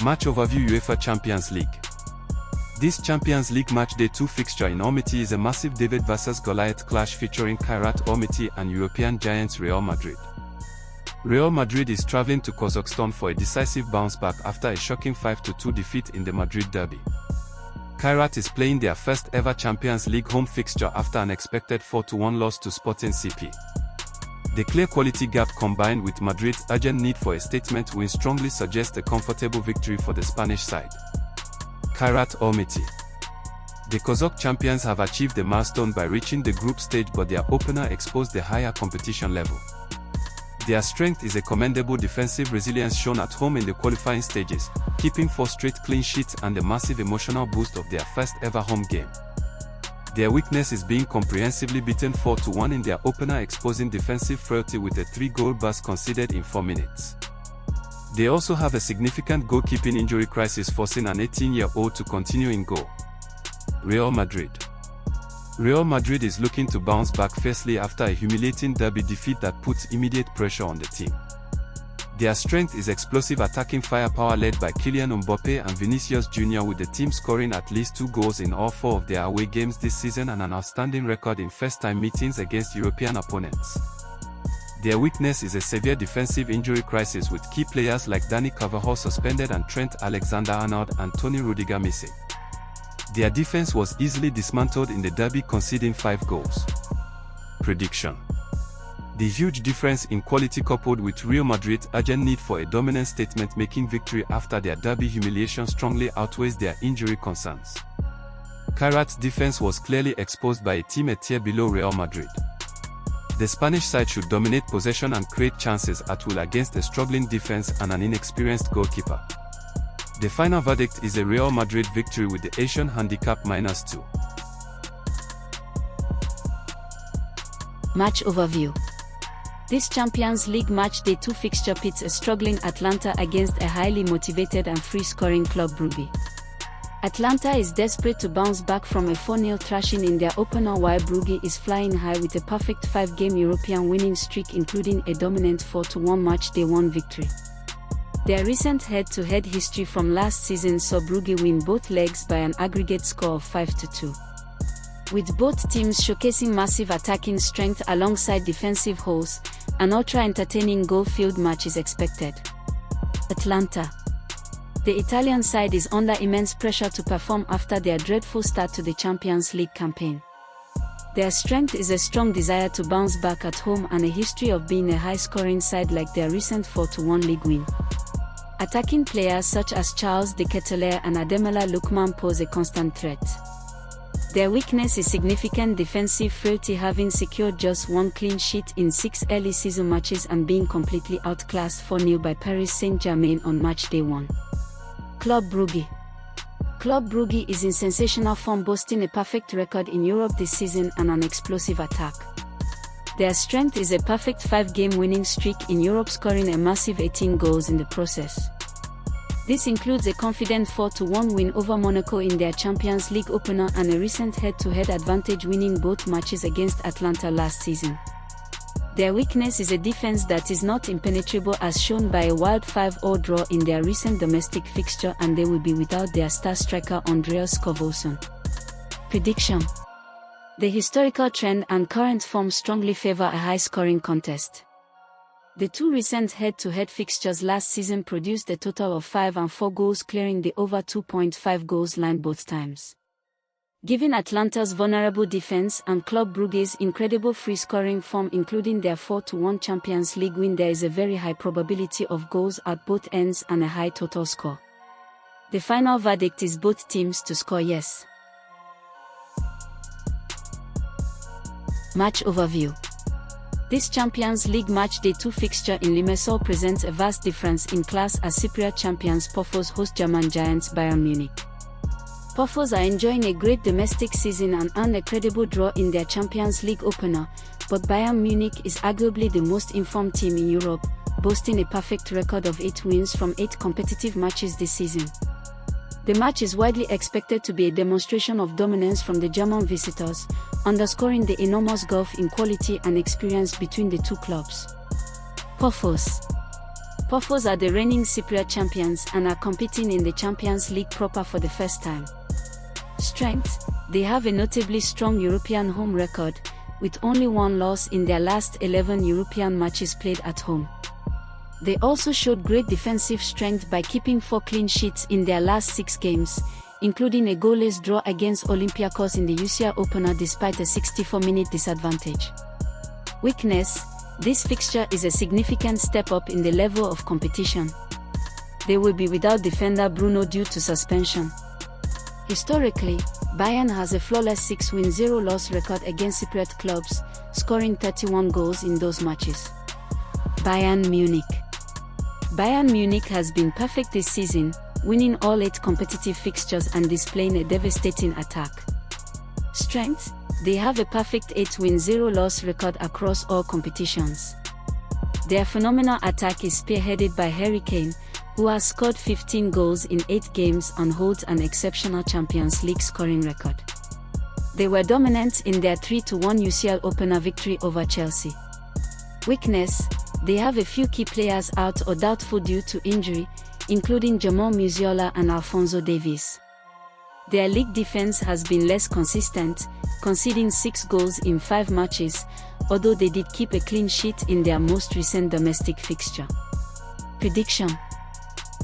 Match overview: UEFA Champions League. This Champions League matchday 2 fixture in Almaty is a massive David vs Goliath clash featuring Kairat Almaty and European giants Real Madrid. Real Madrid is traveling to Kazakhstan for a decisive bounce-back after a shocking 5-2 defeat in the Madrid derby. Kairat is playing their first ever Champions League home fixture after an expected 4-1 loss to Sporting CP. The clear quality gap combined with Madrid's urgent need for a statement win strongly suggests a comfortable victory for the Spanish side. Kairat Almaty. The Kazakh champions have achieved the milestone by reaching the group stage, but their opener exposed the higher competition level. Their strength is a commendable defensive resilience shown at home in the qualifying stages, keeping 4 straight clean sheets and the massive emotional boost of their first ever home game. Their weakness is being comprehensively beaten 4-1 in their opener, exposing defensive frailty with a 3-goal burst conceded in 4 minutes. They also have a significant goalkeeping injury crisis, forcing an 18-year-old to continue in goal. Real Madrid. Real Madrid is looking to bounce back fiercely after a humiliating derby defeat that puts immediate pressure on the team. Their strength is explosive attacking firepower led by Kylian Mbappe and Vinicius Jr., with the team scoring at least 2 goals in all 4 of their away games this season and an outstanding record in first-time meetings against European opponents. Their weakness is a severe defensive injury crisis, with key players like Dani Carvajal suspended and Trent Alexander-Arnold and Toni Rudiger missing. Their defense was easily dismantled in the derby, conceding 5 goals. Prediction: the huge difference in quality coupled with Real Madrid's urgent need for a dominant statement-making victory after their derby humiliation strongly outweighs their injury concerns. Kairat's defense was clearly exposed by a team a tier below Real Madrid. The Spanish side should dominate possession and create chances at will against a struggling defense and an inexperienced goalkeeper. The final verdict is a Real Madrid victory with the Asian handicap -2. Match overview. This Champions League matchday 2 fixture pits a struggling Atalanta against a highly motivated and free-scoring club Brugge. Atalanta is desperate to bounce back from a 4-0 thrashing in their opener, while Brugge is flying high with a perfect 5-game European winning streak, including a dominant 4-1 matchday 1 victory. Their recent head-to-head history from last season saw Brugge win both legs by an aggregate score of 5-2. With both teams showcasing massive attacking strength alongside defensive holes, an ultra-entertaining goal-filled match is expected. Atalanta. The Italian side is under immense pressure to perform after their dreadful start to the Champions League campaign. Their strength is a strong desire to bounce back at home and a history of being a high-scoring side, like their recent 4-1 league win. Attacking players such as Charles de Ketelaere and Ademola Lookman pose a constant threat. Their weakness is significant defensive frailty, having secured just 1 clean sheet in 6 early season matches and being completely outclassed 4-0 by Paris Saint-Germain on matchday 1. Club Brugge. Club Brugge is in sensational form, boasting a perfect record in Europe this season and an explosive attack. Their strength is a perfect 5-game winning streak in Europe, scoring a massive 18 goals in the process. This includes a confident 4-1 win over Monaco in their Champions League opener and a recent head-to-head advantage, winning both matches against Atalanta last season. Their weakness is a defense that is not impenetrable, as shown by a wild 5-0 draw in their recent domestic fixture, and they will be without their star striker Andreas Skov. Prediction: the historical trend and current form strongly favor a high-scoring contest. The 2 recent head-to-head fixtures last season produced a total of 5 and 4 goals, clearing the over 2.5 goals line both times. Given Atalanta's vulnerable defense and Club Brugge's incredible free-scoring form, including their 4-1 Champions League win, there is a very high probability of goals at both ends and a high total score. The final verdict is both teams to score yes. Match overview. This Champions League matchday 2 fixture in Limassol presents a vast difference in class, as Cypriot champions Pafos host German giants Bayern Munich. Pafos are enjoying a great domestic season and earned a credible draw in their Champions League opener, but Bayern Munich is arguably the most informed team in Europe, boasting a perfect record of 8 wins from 8 competitive matches this season. The match is widely expected to be a demonstration of dominance from the German visitors, underscoring the enormous gulf in quality and experience between the two clubs. Pafos. Pafos are the reigning Cypriot champions and are competing in the Champions League proper for the first time. Strength: they have a notably strong European home record, with only one loss in their last 11 European matches played at home. They also showed great defensive strength by keeping 4 clean sheets in their last 6 games, including a goalless draw against Olympiacos in the UCL opener despite a 64-minute disadvantage. Weakness: this fixture is a significant step up in the level of competition. They will be without defender Bruno due to suspension. Historically, Bayern has a flawless 6-win 0-loss record against Cypriot clubs, scoring 31 goals in those matches. Bayern Munich. Bayern Munich has been perfect this season, winning all 8 competitive fixtures and displaying a devastating attack. Strength: they have a perfect 8-win 0-loss record across all competitions. Their phenomenal attack is spearheaded by Harry Kane, who has scored 15 goals in 8 games and holds an exceptional Champions League scoring record. They were dominant in their 3-1 UCL opener victory over Chelsea. Weakness: they have a few key players out or doubtful due to injury, including Jamal Musiala and Alphonso Davies. Their league defense has been less consistent, conceding 6 goals in 5 matches, although they did keep a clean sheet in their most recent domestic fixture. Prediction: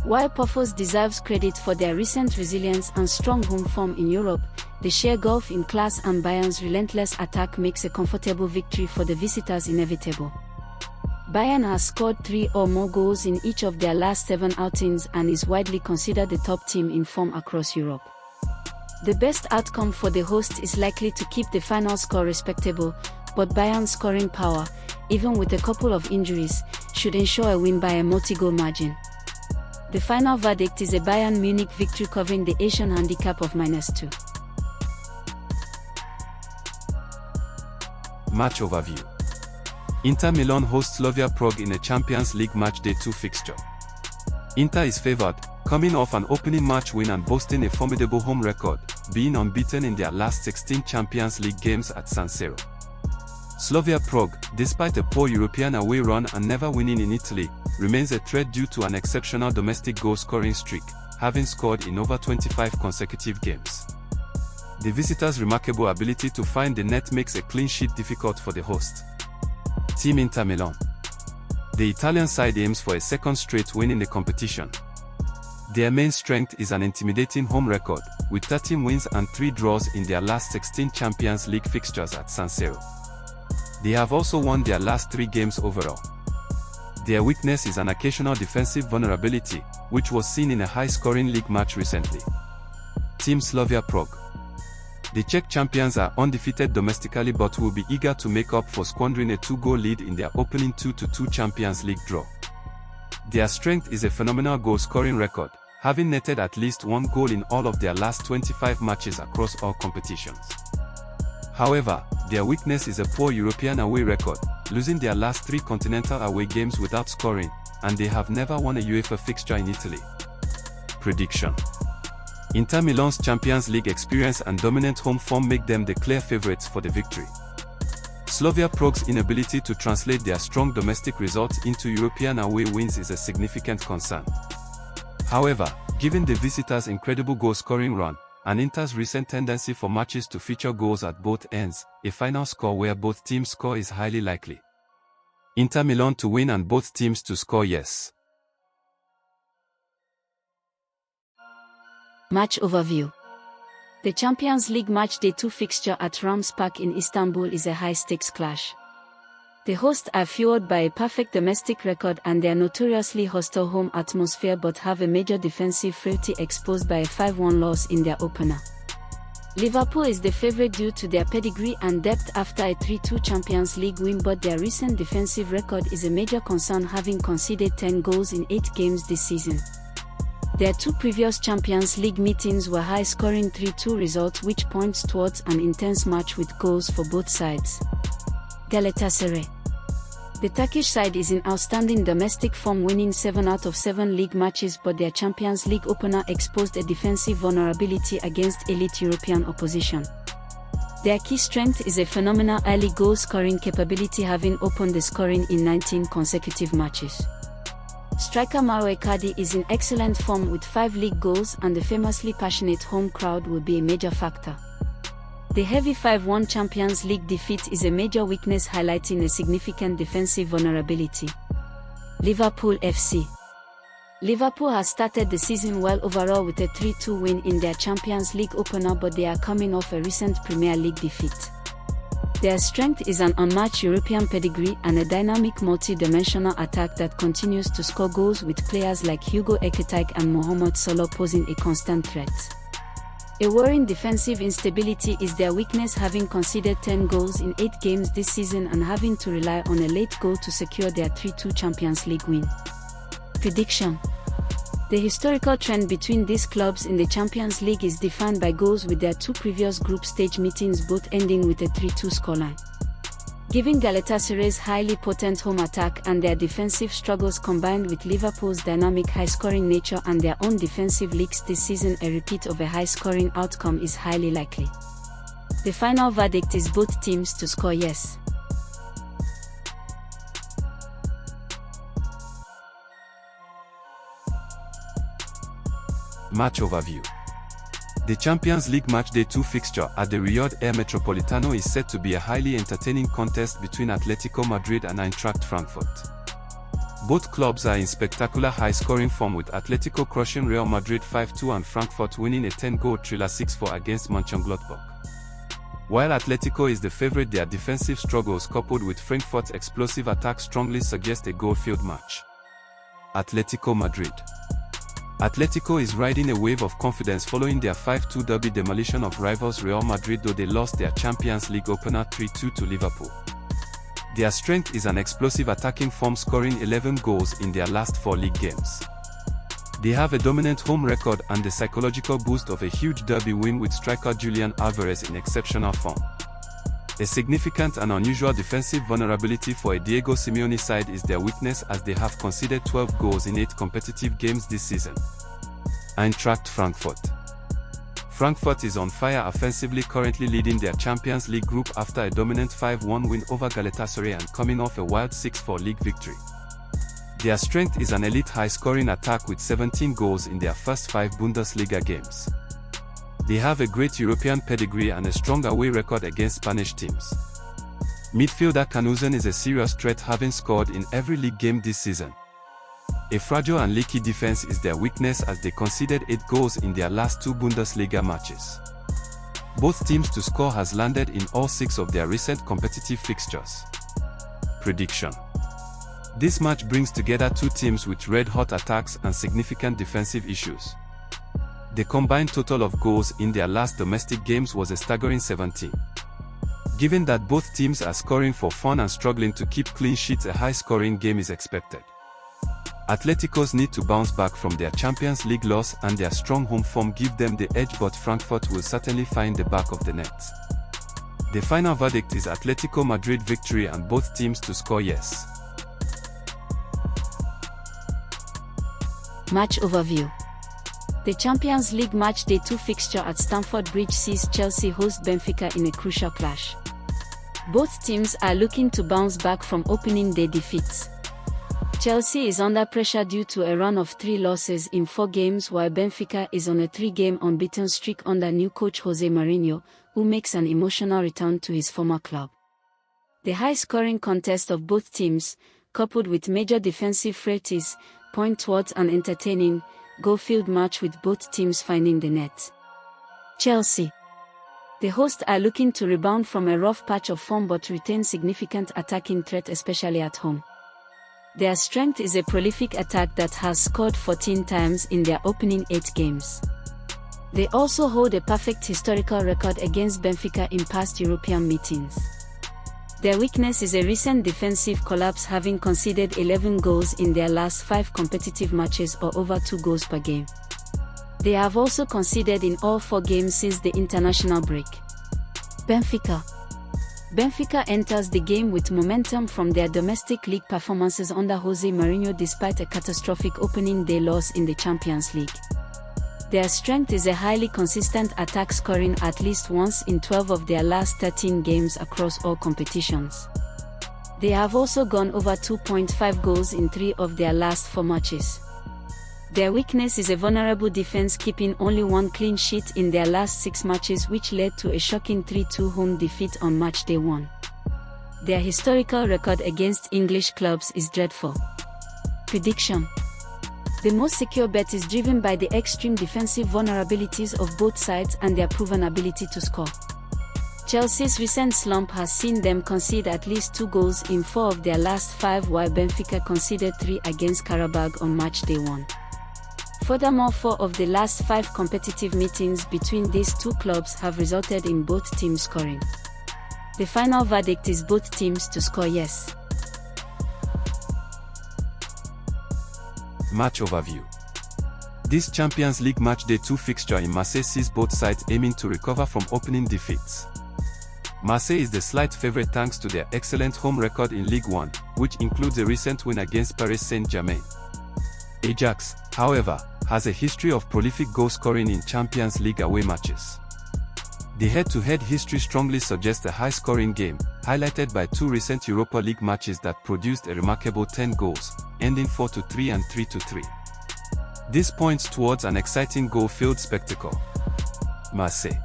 while Pafos deserves credit for their recent resilience and strong home form in Europe, the sheer gulf in class and Bayern's relentless attack makes a comfortable victory for the visitors inevitable. Bayern has scored 3 or more goals in each of their last 7 outings and is widely considered the top team in form across Europe. The best outcome for the host is likely to keep the final score respectable, but Bayern's scoring power, even with a couple of injuries, should ensure a win by a multi-goal margin. The final verdict is a Bayern Munich victory covering the Asian handicap of -2. Match overview. Inter Milan hosts Slavia Prague in a Champions League Matchday 2 fixture. Inter is favored, coming off an opening match win and boasting a formidable home record, being unbeaten in their last 16 Champions League games at San Siro. Slavia Prague, despite a poor European away run and never winning in Italy, remains a threat due to an exceptional domestic goal-scoring streak, having scored in over 25 consecutive games. The visitors' remarkable ability to find the net makes a clean sheet difficult for the host. Team Inter Milan. The Italian side aims for a second straight win in the competition. Their main strength is an intimidating home record, with 13 wins and 3 draws in their last 16 Champions League fixtures at San Siro. They have also won their last 3 games overall. Their weakness is an occasional defensive vulnerability, which was seen in a high-scoring league match recently. Team Slavia Prague. The Czech champions are undefeated domestically but will be eager to make up for squandering a 2-goal lead in their opening 2-2 Champions League draw. Their strength is a phenomenal goal-scoring record, having netted at least 1 goal in all of their last 25 matches across all competitions. However, their weakness is a poor European away record, losing their last 3 continental away games without scoring, and they have never won a UEFA fixture in Italy. Prediction: Inter Milan's Champions League experience and dominant home form make them the clear favourites for the victory. Slavia Prague's inability to translate their strong domestic results into European away wins is a significant concern. However, given the visitors' incredible goal-scoring run, and Inter's recent tendency for matches to feature goals at both ends, a final score where both teams score is highly likely. Inter Milan to win and both teams to score yes. Match overview. The Champions League Matchday 2 fixture at Rams Park in Istanbul is a high-stakes clash. The hosts are fueled by a perfect domestic record and their notoriously hostile home atmosphere but have a major defensive frailty exposed by a 5-1 loss in their opener. Liverpool is the favourite due to their pedigree and depth after a 3-2 Champions League win, but their recent defensive record is a major concern, having conceded 10 goals in 8 games this season. Their 2 previous Champions League meetings were high-scoring 3-2 results, which points towards an intense match with goals for both sides. Galatasaray. The Turkish side is in outstanding domestic form, winning 7 out of 7 league matches, but their Champions League opener exposed a defensive vulnerability against elite European opposition. Their key strength is a phenomenal early goal-scoring capability, having opened the scoring in 19 consecutive matches. Striker Mauro Icardi is in excellent form with 5 league goals, and the famously passionate home crowd will be a major factor. The heavy 5-1 Champions League defeat is a major weakness, highlighting a significant defensive vulnerability. Liverpool FC. Liverpool has started the season well overall with a 3-2 win in their Champions League opener, but they are coming off a recent Premier League defeat. Their strength is an unmatched European pedigree and a dynamic multi-dimensional attack that continues to score goals, with players like Hugo Ekitike and Mohamed Salah posing a constant threat. A worrying defensive instability is their weakness, having conceded 10 goals in 8 games this season and having to rely on a late goal to secure their 3-2 Champions League win. Prediction. The historical trend between these clubs in the Champions League is defined by goals, with their 2 previous group stage meetings both ending with a 3-2 scoreline. Given Galatasaray's highly potent home attack and their defensive struggles, combined with Liverpool's dynamic high-scoring nature and their own defensive leaks this season, a repeat of a high-scoring outcome is highly likely. The final verdict is both teams to score yes. Match overview. The Champions League Matchday 2 fixture at the Riyadh Air Metropolitano is set to be a highly entertaining contest between Atletico Madrid and Eintracht Frankfurt. Both clubs are in spectacular high-scoring form, with Atletico crushing Real Madrid 5-2 and Frankfurt winning a 10-goal thriller 6-4 against Mönchengladbach. While Atletico is the favorite, their defensive struggles coupled with Frankfurt's explosive attack strongly suggest a goal-filled match. Atletico Madrid. Atletico is riding a wave of confidence following their 5-2 derby demolition of rivals Real Madrid, though they lost their Champions League opener 3-2 to Liverpool. Their strength is an explosive attacking form, scoring 11 goals in their last 4 league games. They have a dominant home record and the psychological boost of a huge derby win, with striker Julian Alvarez in exceptional form. A significant and unusual defensive vulnerability for a Diego Simeone side is their weakness, as they have conceded 12 goals in 8 competitive games this season. Eintracht Frankfurt. Frankfurt is on fire offensively, currently leading their Champions League group after a dominant 5-1 win over Galatasaray and coming off a wild 6-4 league victory. Their strength is an elite high-scoring attack with 17 goals in their first 5 Bundesliga games. They have a great European pedigree and a strong away record against Spanish teams. Midfielder Canuzen is a serious threat, having scored in every league game this season. A fragile and leaky defense is their weakness, as they conceded 8 goals in their last 2 Bundesliga matches. Both teams to score has landed in all 6 of their recent competitive fixtures. Prediction. This match brings together 2 teams with red-hot attacks and significant defensive issues. The combined total of goals in their last domestic games was a staggering 17. Given that both teams are scoring for fun and struggling to keep clean sheets, a high-scoring game is expected. Atletico's need to bounce back from their Champions League loss and their strong home form give them the edge, but Frankfurt will certainly find the back of the net. The final verdict is Atletico Madrid victory and both teams to score yes. Match overview. The Champions League Matchday 2 fixture at Stamford Bridge sees Chelsea host Benfica in a crucial clash. Both teams are looking to bounce back from opening day defeats. Chelsea is under pressure due to a run of 3 losses in 4 games, while Benfica is on a 3-game unbeaten streak under new coach Jose Mourinho, who makes an emotional return to his former club. The high-scoring contest of both teams, coupled with major defensive frailties, point towards an entertaining, goal-filled match with both teams finding the net. Chelsea. The hosts are looking to rebound from a rough patch of form but retain significant attacking threat, especially at home. Their strength is a prolific attack that has scored 14 times in their opening 8 games. They also hold a perfect historical record against Benfica in past European meetings. Their weakness is a recent defensive collapse, having conceded 11 goals in their last 5 competitive matches, or over 2 goals per game. They have also conceded in all 4 games since the international break. Benfica. Benfica enters the game with momentum from their domestic league performances under Jose Mourinho, despite a catastrophic opening day loss in the Champions League. Their strength is a highly consistent attack, scoring at least once in 12 of their last 13 games across all competitions. They have also gone over 2.5 goals in 3 of their last 4 matches. Their weakness is a vulnerable defense, keeping only 1 clean sheet in their last 6 matches, which led to a shocking 3-2 home defeat on match day 1. Their historical record against English clubs is dreadful. Prediction: the most secure bet is driven by the extreme defensive vulnerabilities of both sides and their proven ability to score. Chelsea's recent slump has seen them concede at least 2 goals in 4 of their last 5, while Benfica conceded 3 against Prague on match day 1. Furthermore, 4 of the last 5 competitive meetings between these two clubs have resulted in both teams scoring. The final verdict is both teams to score yes. Match overview. This Champions League matchday 2 fixture in Marseille sees both sides aiming to recover from opening defeats. Marseille is the slight favourite thanks to their excellent home record in Ligue 1, which includes a recent win against Paris Saint-Germain. Ajax, however, has a history of prolific goal-scoring in Champions League away matches. The head-to-head history strongly suggests a high-scoring game, highlighted by 2 recent Europa League matches that produced a remarkable 10 goals, ending 4-3 and 3-3. This points towards an exciting goal-filled spectacle. Marseille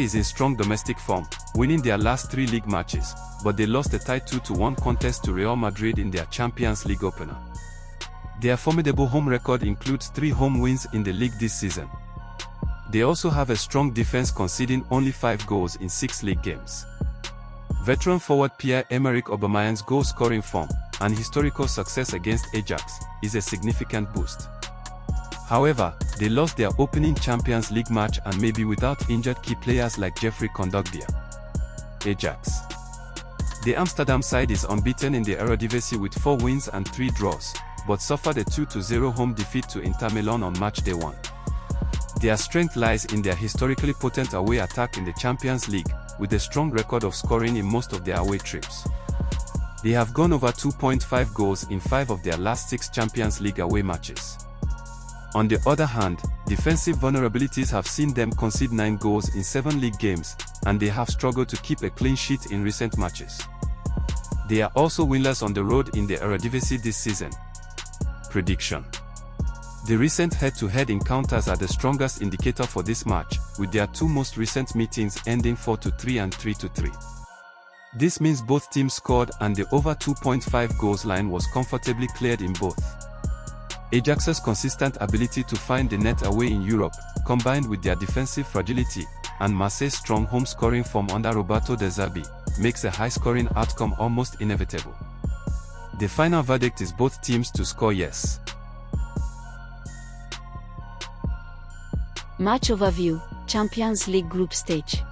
is in strong domestic form, winning their last 3 league matches, but they lost a tight 2-1 contest to Real Madrid in their Champions League opener. Their formidable home record includes 3 home wins in the league this season. They also have a strong defense, conceding only 5 goals in 6 league games. Veteran forward Pierre-Emerick Aubameyang's goal-scoring form and historical success against Ajax is a significant boost. However, they lost their opening Champions League match and may be without injured key players like Jeffrey Kondogbia. Ajax. The Amsterdam side is unbeaten in the Eredivisie with 4 wins and 3 draws, but suffered a 2-0 home defeat to Inter Milan on match day 1. Their strength lies in their historically potent away attack in the Champions League, with a strong record of scoring in most of their away trips. They have gone over 2.5 goals in 5 of their last 6 Champions League away matches. On the other hand, defensive vulnerabilities have seen them concede 9 goals in 7 league games, and they have struggled to keep a clean sheet in recent matches. They are also winless on the road in the Eredivisie this season. Prediction: the recent head-to-head encounters are the strongest indicator for this match, with their 2 most recent meetings ending 4-3 and 3-3. This means both teams scored and the over 2.5 goals line was comfortably cleared in both. Ajax's consistent ability to find the net away in Europe, combined with their defensive fragility, and Marseille's strong home scoring form under Roberto De Zerbi, makes a high-scoring outcome almost inevitable. The final verdict is both teams to score yes. Match overview: Champions League group stage.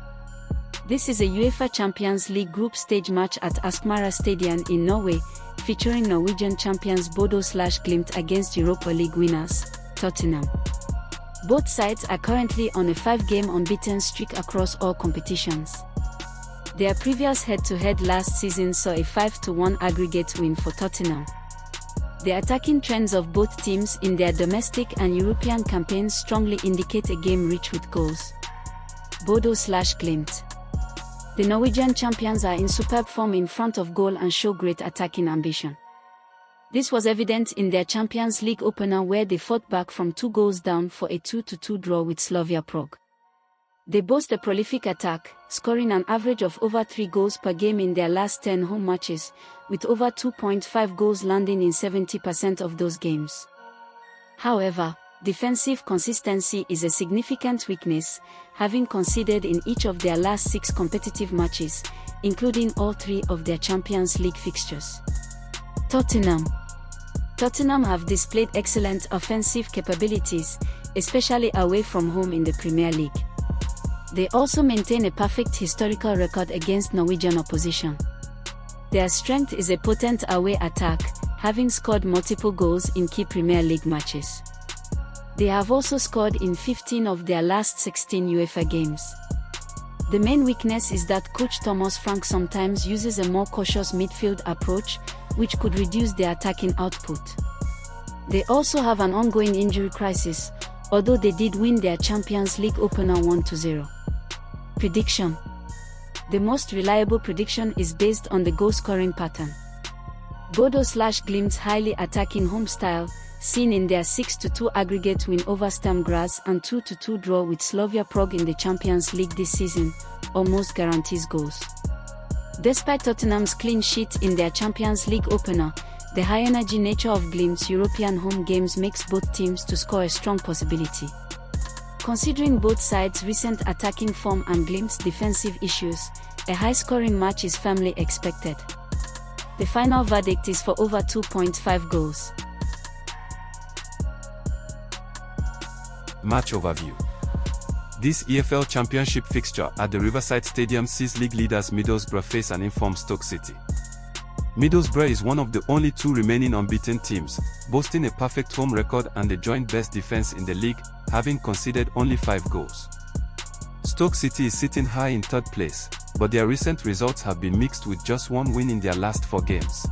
This is a UEFA Champions League group stage match at Aspmara Stadium in Norway, featuring Norwegian champions Bodo/Glimt against Europa League winners, Tottenham. Both sides are currently on a 5-game unbeaten streak across all competitions. Their previous head-to-head last season saw a 5-1 aggregate win for Tottenham. The attacking trends of both teams in their domestic and European campaigns strongly indicate a game rich with goals. Bodo/Glimt. The Norwegian champions are in superb form in front of goal and show great attacking ambition. This was evident in their Champions League opener, where they fought back from 2 goals down for a 2-2 draw with Slavia Prague. They boast a prolific attack, scoring an average of over 3 goals per game in their last 10 home matches, with over 2.5 goals landing in 70% of those games. However, defensive consistency is a significant weakness, having conceded in each of their last 6 competitive matches, including all 3 of their Champions League fixtures. Tottenham have displayed excellent offensive capabilities, especially away from home in the Premier League. They also maintain a perfect historical record against Norwegian opposition. Their strength is a potent away attack, having scored multiple goals in key Premier League matches. They have also scored in 15 of their last 16 UEFA games. The main weakness is that coach Thomas Frank sometimes uses a more cautious midfield approach, which could reduce their attacking output. They also have an ongoing injury crisis, although they did win their Champions League opener 1-0. Prediction: The most reliable prediction is based on the goal-scoring pattern. Bodo/Glimt's highly attacking home style, seen in their 6-2 aggregate win over Sturm Graz and 2-2 draw with Slavia Prague in the Champions League this season, almost guarantees goals. Despite Tottenham's clean sheet in their Champions League opener, the high-energy nature of Glimt's European home games makes both teams to score a strong possibility. Considering both sides' recent attacking form and Glimt's defensive issues, a high-scoring match is firmly expected. The final verdict is for over 2.5 goals. Match overview. This EFL Championship fixture at the Riverside Stadium sees league leaders Middlesbrough face an informed Stoke City. Middlesbrough is one of the only two remaining unbeaten teams, boasting a perfect home record and the joint best defense in the league, having conceded only 5 goals. Stoke City is sitting high in third place, but their recent results have been mixed with just 1 win in their last 4 games.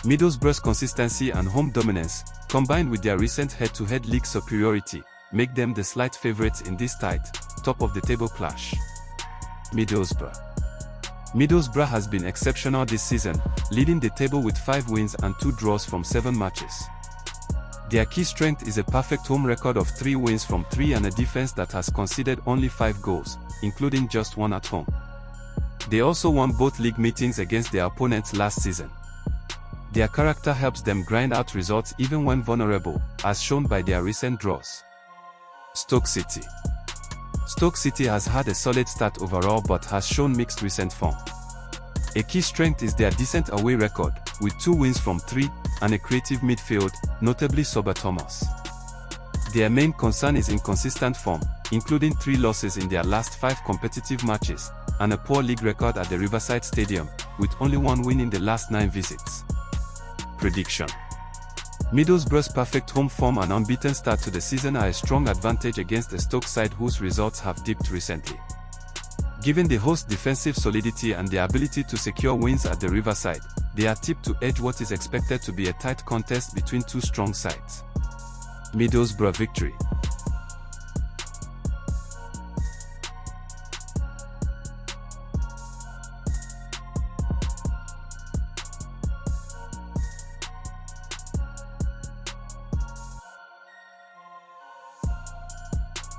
Middlesbrough's consistency and home dominance, combined with their recent head-to-head league superiority, make them the slight favourites in this tight, top-of-the-table clash. Middlesbrough has been exceptional this season, leading the table with 5 wins and 2 draws from 7 matches. Their key strength is a perfect home record of 3 wins from 3 and a defense that has conceded only 5 goals, including just 1 at home. They also won both league meetings against their opponents last season. Their character helps them grind out results even when vulnerable, as shown by their recent draws. Stoke City has had a solid start overall but has shown mixed recent form. A key strength is their decent away record, with 2 wins from 3, and a creative midfield, notably Sober Thomas. Their main concern is inconsistent form, including 3 losses in their last 5 competitive matches, and a poor league record at the Riverside Stadium, with only 1 win in the last 9 visits. Prediction. Middlesbrough's perfect home form and unbeaten start to the season are a strong advantage against a Stoke side whose results have dipped recently. Given the host's defensive solidity and the ability to secure wins at the Riverside, they are tipped to edge what is expected to be a tight contest between 2 strong sides. Middlesbrough victory.